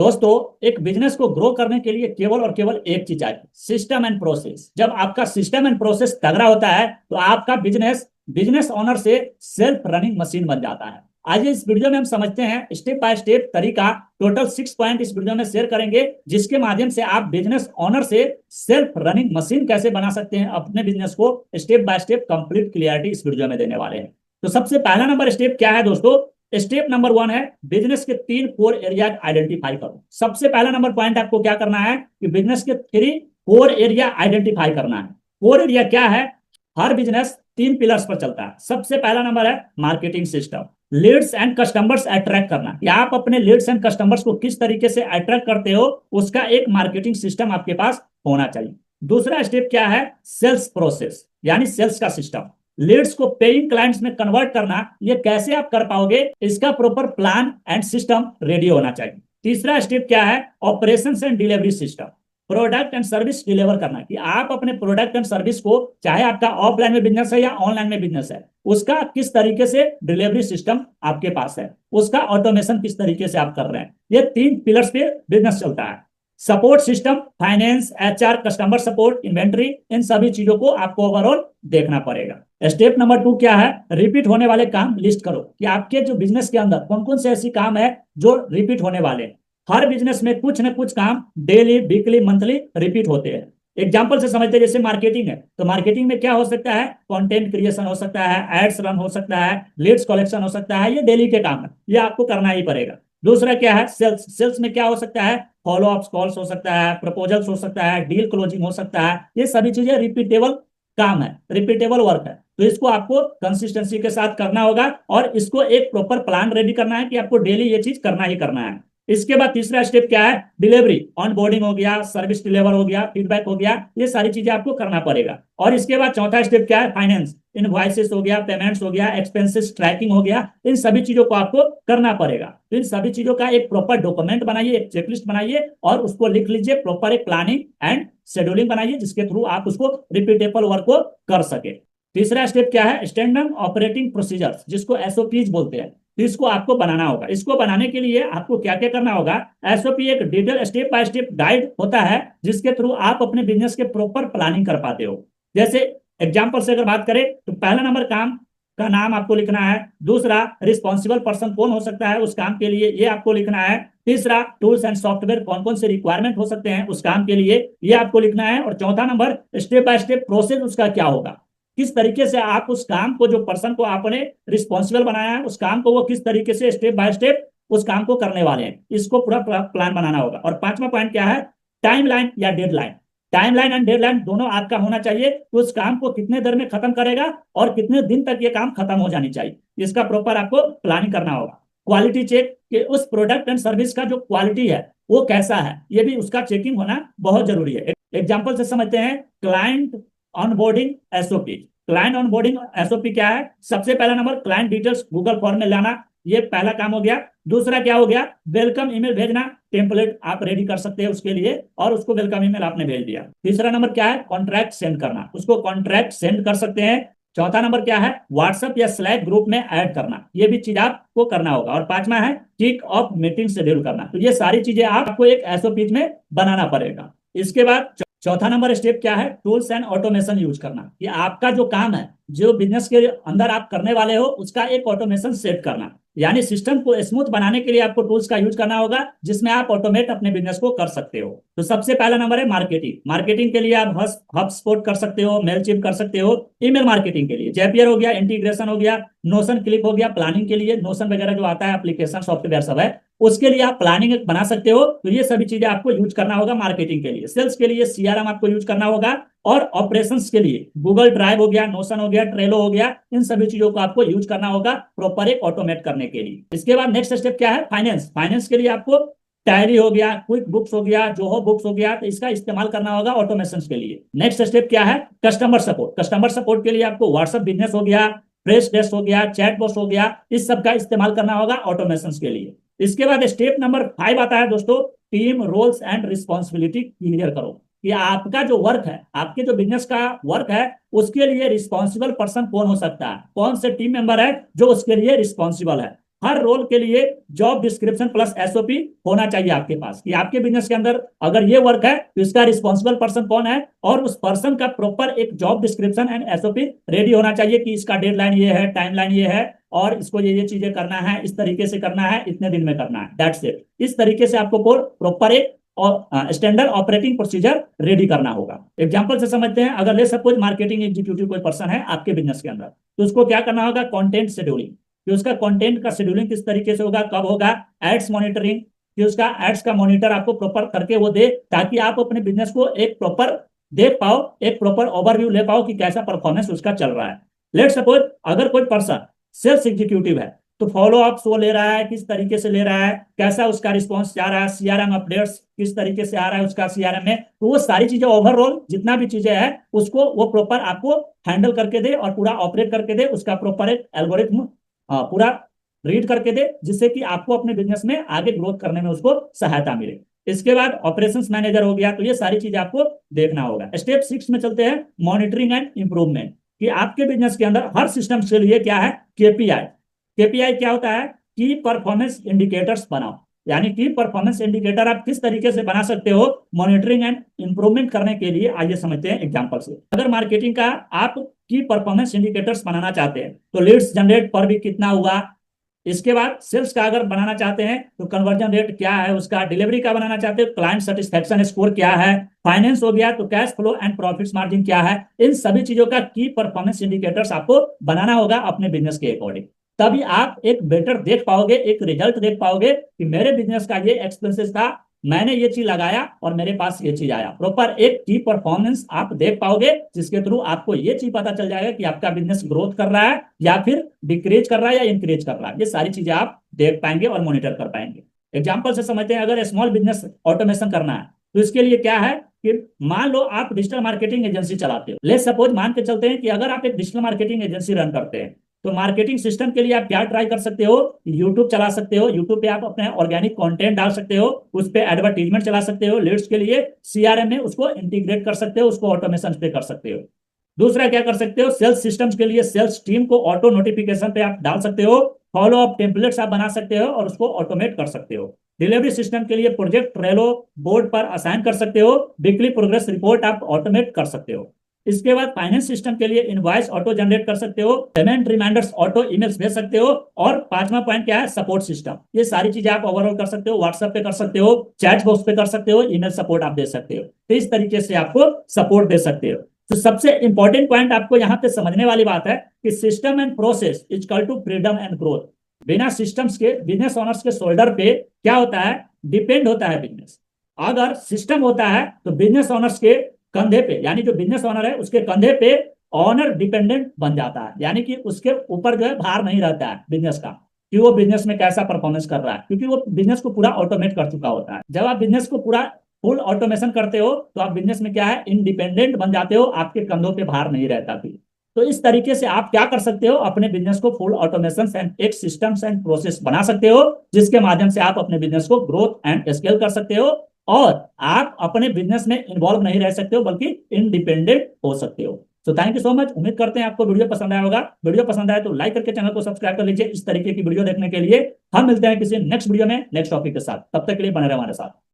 दोस्तों, एक बिजनेस को ग्रो करने के लिए केवल और केवल एक चीज चाहिए, सिस्टम एंड प्रोसेस। जब आपका सिस्टम एंड प्रोसेस तगड़ा होता है तो आपका बिजनेस बिजनेस ओनर से सेल्फ रनिंग मशीन बन जाता है। आज इस वीडियो में हम समझते हैं स्टेप बाय स्टेप तरीका। टोटल 6 पॉइंट इस वीडियो में शेयर करेंगे, जिसके माध्यम से आप बिजनेस ओनर से सेल्फ रनिंग मशीन कैसे बना सकते हैं। अपने बिजनेस को step by step complete clarity इस वीडियो में देने वाले हैं। तो सबसे पहला नंबर स्टेप क्या है दोस्तों? स्टेप नंबर 1 है बिजनेस के 3 कोर एरिया आइडेंटिफाई करो। सबसे पहला नंबर पॉइंट आपको क्या करना है कि बिजनेस के 3 कोर एरिया आइडेंटिफाई करना है। कोर एरिया क्या है? हर बिजनेस 3 पिलर्स पर चलता है। सबसे पहला नंबर है marketing system, Leeds and customers attract करना, कि आप अपने लीड्स एंड कस्टमर्स को किस तरीके से अट्रैक्ट करते हो, उसका एक मार्केटिंग सिस्टम आपके पास होना चाहिए। दूसरा स्टेप क्या है? सेल्स प्रोसेस, यानी सेल्स का सिस्टम। लीड्स को पेइंग क्लाइंट्स में कन्वर्ट करना, ये कैसे आप कर पाओगे, इसका proper plan and system ready होना चाहिए। तीसरा स्टेप क्या है? Operations and delivery system, product and service deliver करना, कि आप अपने प्रोडक्ट एंड सर्विस को, चाहे आपका ऑफलाइन में बिजनेस है या ऑनलाइन में बिजनेस है, उसका किस तरीके से डिलीवरी सिस्टम आपके पास है, उसका ऑटोमेशन किस तरीके से आप कर रहे हैं। ये 3 पिलर्स पे बिजनेस चलता है। Support system, finance, HR, customer support, inventory, इन सभी चीजों को आपको ओवरऑल देखना पड़ेगा। स्टेप नंबर 2 क्या है? रिपीट होने वाले काम लिस्ट करो, कि आपके जो बिजनेस के अंदर कौन कौन से ऐसी काम है जो रिपीट होने वाले हैं। हर बिजनेस में कुछ ना कुछ काम डेली, वीकली, मंथली रिपीट होते हैं। एग्जाम्पल से समझते हैं, जैसे मार्केटिंग है तो मार्केटिंग में क्या हो सकता है? कंटेंट क्रिएशन हो सकता है, एड्स रन हो सकता है, लीड्स कलेक्शन हो सकता है। ये डेली के काम है, ये आपको करना ही पड़ेगा। दूसरा क्या है? सेल्स। सेल्स में क्या हो सकता है? फॉलो अप्स कॉल्स हो सकता है, प्रपोजल्स हो सकता है, डील क्लोजिंग हो सकता है। ये सभी चीजें रिपीटेबल काम है, रिपीटेबल वर्क है। तो इसको आपको कंसिस्टेंसी के साथ करना होगा और इसको एक प्रॉपर प्लान रेडी करना है कि आपको डेली ये चीज करना ही करना है। इसके बाद तीसरा स्टेप क्या है? डिलीवरी, ऑन बोर्डिंग हो गया, सर्विस डिलीवर हो गया, फीडबैक हो गया, ये सारी चीजें आपको करना पड़ेगा। और इसके बाद चौथा स्टेप क्या है? फाइनेंस, इनवॉइसेस हो गया, पेमेंट्स हो गया, एक्सपेंसेस ट्रैकिंग हो गया। इन सभी चीजों को आपको करना पड़ेगा। तो इन सभी चीजों का एक प्रॉपर डॉक्यूमेंट बनाइए, एक चेकलिस्ट बनाइए और उसको लिख लीजिए। प्रॉपर एक प्लानिंग एंड शेड्यूलिंग बनाइए, जिसके थ्रू आप उसको रिपीटेबल वर्क को कर सके। तीसरा स्टेप क्या है? स्टैंडर्ड ऑपरेटिंग प्रोसीजर्स, जिसको एसओपीज बोलते हैं। तो इसको आपको बनाना होगा। इसको बनाने के लिए आपको क्या क्या करना होगा? एसओपी एक detail step by step guide होता है, जिसके थ्रू आप अपने बिजनेस के प्रॉपर प्लानिंग कर पाते हो। जैसे एग्जाम्पल से अगर बात करें तो पहला नंबर काम का नाम आपको लिखना है। दूसरा, रिस्पॉन्सिबल पर्सन कौन हो सकता है उस काम के लिए, ये आपको लिखना है। तीसरा, टूल्स एंड सॉफ्टवेयर कौन कौन से रिक्वायरमेंट हो सकते हैं उस काम के लिए, ये आपको लिखना है। और चौथा number, step by step process उसका क्या होगा, किस तरीके से आप उस काम को, जो पर्सन को आपने रिस्पॉन्सिबल बनाया है, उस काम को वो किस तरीके से स्टेप बाय स्टेप उस काम को करने वाले हैं, इसको पूरा प्लान बनाना होगा। और पांचवा पॉइंट क्या है? टाइमलाइन या डेडलाइन। टाइमलाइन एंड डेडलाइन दोनों आपका होना चाहिए, तो उस काम को कितने देर में खत्म करेगा और कितने दिन तक ये काम खत्म हो जानी चाहिए, इसका प्रॉपर आपको प्लानिंग करना होगा। क्वालिटी चेक, कि उस प्रोडक्ट एंड सर्विस का जो क्वालिटी है वो कैसा है, ये भी उसका चेकिंग होना बहुत जरूरी है। एग्जाम्पल से समझते हैं, client onboarding SOP. Client onboarding SOP क्या है? सबसे पहला number, client details Google form में लाना, ये पहला काम हो गया। दूसरा क्या हो गया? वेलकम ईमेल भेजना, टेम्पलेट आप रेडी कर सकते हैं उसके लिए और उसको वेलकम ईमेल आपने भेज दिया। तीसरा नंबर क्या है? कॉन्ट्रैक्ट सेंड करना, उसको कॉन्ट्रैक्ट सेंड कर सकते हैं। चौथा नंबर क्या है? व्हाट्सएप या स्लैक ग्रुप में ऐड करना, ये भी चीज आपको करना होगा। और पांचवा है किक ऑफ मीटिंग शेड्यूल करना। तो ये सारी चीजें आपको एक एसओपी में बनाना पड़ेगा। इसके बाद चौथा नंबर स्टेप क्या है? टूल्स एंड ऑटोमेशन यूज करना, कि आपका जो काम है, जो बिजनेस के अंदर आप करने वाले हो, उसका एक ऑटोमेशन सेट करना, यानी सिस्टम को स्मूथ बनाने के लिए आपको टूल्स का यूज करना होगा, जिसमें आप ऑटोमेट अपने बिजनेस को कर सकते हो। तो सबसे पहला नंबर है मार्केटिंग। मार्केटिंग के लिए आप हब स्पॉट कर सकते हो, मेलचिप कर सकते हो। ईमेल मार्केटिंग के लिए जैपियर हो गया, इंटीग्रेशन हो गया, नोशन क्लिक हो गया। प्लानिंग के लिए नोशन वगैरह जो आता है, एप्लीकेशन सॉफ्टवेयर सब है, उसके लिए आप प्लानिंग बना सकते हो। तो ये सभी चीजें आपको यूज करना होगा मार्केटिंग के लिए। सेल्स के लिए सीआरएम आपको यूज करना होगा। और ऑपरेशंस के लिए गूगल ड्राइव हो गया, नोशन हो गया, ट्रेलो हो गया, इन सभी चीजों को आपको यूज करना होगा प्रॉपर एक ऑटोमेट करने के लिए। इसके बाद नेक्स्ट स्टेप क्या है? फाइनेंस। फाइनेंस के लिए आपको टायरी हो गया, क्विक बुक्स हो गया, जोहो बुक्स हो गया, तो इसका इस्तेमाल करना होगा ऑटोमेशन के लिए। नेक्स्ट स्टेप क्या है? Customer support. कस्टमर सपोर्ट के लिए आपको व्हाट्सएप बिजनेस हो गया, फ्रेश डेस्क हो गया, चैट बॉक्स हो गया, इस सब का इस्तेमाल करना होगा ऑटोमेशन के लिए। इसके बाद स्टेप नंबर 5 आता है दोस्तों, team roles and responsibility clear करो, कि आपका जो वर्क है, आपके जो बिजनेस का वर्क है, उसके लिए रिस्पॉन्सिबल पर्सन कौन हो सकता है, कौन से टीम मेंबर है जो उसके लिए रिस्पॉन्सिबल है। हर रोल के लिए जॉब डिस्क्रिप्शन प्लस एसओपी होना चाहिए आपके पास, कि आपके बिजनेस के अंदर अगर ये वर्क है तो इसका रिस्पॉन्सिबल पर्सन कौन है, और उस पर्सन का प्रॉपर एक job description and SOP ready होना चाहिए कि इसका डेडलाइन ये है, टाइमलाइन ये है, और इसको ये चीजें करना है, इस तरीके से करना है, इतने दिन में करना है, दैट्स इट। इस तरीके से आपको प्रॉपर एक और स्टैंडर्ड ऑपरेटिंग प्रोसीजर रेडी करना होगा। एग्जांपल से समझते हैं, अगर ले सपोज मार्केटिंग एग्जीक्यूटिव कोई पर्सन है आपके बिजनेस के अंदर, तो उसको क्या करना होगा, कंटेंट शेड्यूलिंग, कि उसका कंटेंट का शेड्यूलिंग किस तरीके से होगा, कब होगा, एड्स मॉनिटरिंग, कि उसका एड्स का मॉनिटर आपको प्रॉपर करके वो दे, ताकि आप अपने बिजनेस को एक प्रॉपर देख पाओ, एक प्रॉपर ओवरव्यू ले पाओ कि कैसा परफॉर्मेंस उसका चल रहा है। लेट सपोज अगर कोई पर्सन सेल्स एग्जीक्यूटिव है, तो फॉलो अप वो ले रहा है, किस तरीके से ले रहा है, कैसा उसका रिस्पॉन्स जा रहा है, सीआरएम अपडेट्स किस तरीके से आ रहा है उसका सीआरएम में, तो वो सारी चीजें ओवरऑल जितना भी चीजें हैं उसको वो प्रॉपर आपको हैंडल करके दे और पूरा ऑपरेट करके दे, उसका प्रॉपर एक एल्गोरिथम पूरा रीड करके दे, जिससे कि आपको अपने बिजनेस में आगे ग्रोथ करने में उसको सहायता मिले। इसके बाद ऑपरेशंस मैनेजर हो गया, तो ये सारी चीजें आपको देखना होगा। स्टेप 6 में चलते हैं, मॉनिटरिंग एंड इंप्रूवमेंट, कि आपके बिजनेस के अंदर हर सिस्टम के लिए क्या है, केपीआई। केपीआई क्या होता है, की परफॉर्मेंस इंडिकेटर्स बनाओ, यानी की परफॉर्मेंस इंडिकेटर आप किस तरीके से बना सकते हो मॉनिटरिंग एंड इंप्रूवमेंट करने के लिए। आइए समझते हैं एग्जांपल से। अगर मार्केटिंग का आप की परफॉर्मेंस इंडिकेटर्स बनाना चाहते हैं, तो लीड्स जनरेट पर वीक कितना हुआ, इसके बाद सेल्स का अगर बनाना चाहते हैं तो कन्वर्जन रेट क्या है उसका, डिलीवरी का बनाना चाहते हैं क्लाइंट सेटिस्फेक्शन स्कोर क्या है, फाइनेंस हो गया तो cash flow and profits margin क्या है, इन सभी चीजों का की परफॉर्मेंस इंडिकेटर्स आपको बनाना होगा अपने बिजनेस के अकॉर्डिंग। तभी आप एक बेटर देख पाओगे, एक रिजल्ट देख पाओगे कि मेरे बिजनेस का ये एक्सपेंसेस था, मैंने ये चीज लगाया और मेरे पास ये चीज आया। प्रॉपर एक की परफॉर्मेंस आप देख पाओगे, जिसके थ्रू आपको ये चीज पता चल जाएगा कि आपका बिजनेस ग्रोथ कर रहा है या फिर डिक्रीज कर रहा है या इंक्रीज कर रहा है। ये सारी चीजें आप देख पाएंगे और मॉनिटर कर पाएंगे। एग्जाम्पल से समझते हैं, अगर स्मॉल बिजनेस ऑटोमेशन करना है तो इसके लिए क्या है कि मान लो आप डिजिटल मार्केटिंग एजेंसी चलाते हो। लेट्स सपोज मान के चलते हैं कि अगर आप एक डिजिटल मार्केटिंग एजेंसी रन करते हैं, तो मार्केटिंग सिस्टम के लिए आप क्या ट्राई कर सकते हो, यूट्यूब चला सकते हो, यूट्यूब पे आप अपने ऑर्गेनिक कंटेंट डाल सकते हो, उस पे एडवर्टीजमेंट चला सकते हो, लीड्स के लिए सीआरएम में उसको इंटीग्रेट कर सकते हो, उसको ऑटोमेशन पे कर सकते हो। दूसरा क्या कर सकते हो, सेल्स सिस्टम्स के लिए सेल्स टीम को ऑटो नोटिफिकेशन पे आप डाल सकते हो, फॉलो अप टेम्पलेट्स आप बना सकते हो और उसको ऑटोमेट कर सकते हो। डिलीवरी सिस्टम के लिए प्रोजेक्ट ट्रेलो बोर्ड पर असाइन कर सकते हो, वीकली प्रोग्रेस रिपोर्ट आप ऑटोमेट कर सकते हो। इसके बाद फाइनेंस सिस्टम के लिए इनवॉइस ऑटो जनरेट कर सकते हो, पेमेंट रिमाइंडर्स ऑटो ईमेल्स भेज सकते हो, और पांचवा पॉइंट क्या है, सपोर्ट सिस्टम। ये सारी चीजें आप ओवरऑल कर सकते हो, व्हाट्सएप पे कर सकते हो, चैट बॉक्स पे कर सकते हो, ईमेल सपोर्ट आप दे सकते हो। तो इस तरीके से आपको सपोर्ट दे सकते हो। तो सबसे इंपॉर्टेंट पॉइंट आपको यहाँ पे समझने वाली बात है कि system and process is equal to freedom and growth. बिना सिस्टम्स के बिजनेस ओनर्स के शोल्डर पे क्या होता है, डिपेंड होता है बिजनेस। अगर सिस्टम होता है तो बिजनेस ओनर्स के कंधे पे, यानी जो बिजनेस ओनर है उसके कंधे पे ऑनर डिपेंडेंट बन जाता है, यानी कि उसके ऊपर जो है भार नहीं रहता है बिजनेस का, कि वो बिजनेस में कैसा परफॉर्मेंस कर रहा है, क्योंकि वो बिजनेस को पूरा ऑटोमेट कर चुका होता है। जब आप बिजनेस को पूरा फुल ऑटोमेशन करते हो तो आप बिजनेस में क्या है, इंडिपेंडेंट बन जाते हो, आपके कंधों पे भार नहीं रहता फिर। तो इस तरीके से आप क्या कर सकते हो, अपने बिजनेस को फुल ऑटोमेशन एंड एक सिस्टम्स एंड प्रोसेस बना सकते हो, जिसके माध्यम से आप अपने बिजनेस को ग्रोथ एंड स्केल कर सकते हो, और आप अपने बिजनेस में इन्वॉल्व नहीं रह सकते हो बल्कि इंडिपेंडेंट हो सकते हो। तो थैंक यू सो मच। उम्मीद करते हैं आपको वीडियो पसंद आया होगा। वीडियो पसंद आए तो लाइक करके चैनल को सब्सक्राइब कर लीजिए। इस तरीके की वीडियो देखने के लिए हम मिलते हैं किसी नेक्स्ट वीडियो में नेक्स्ट टॉपिक के साथ। तब तक के लिए बने रहे हमारे साथ।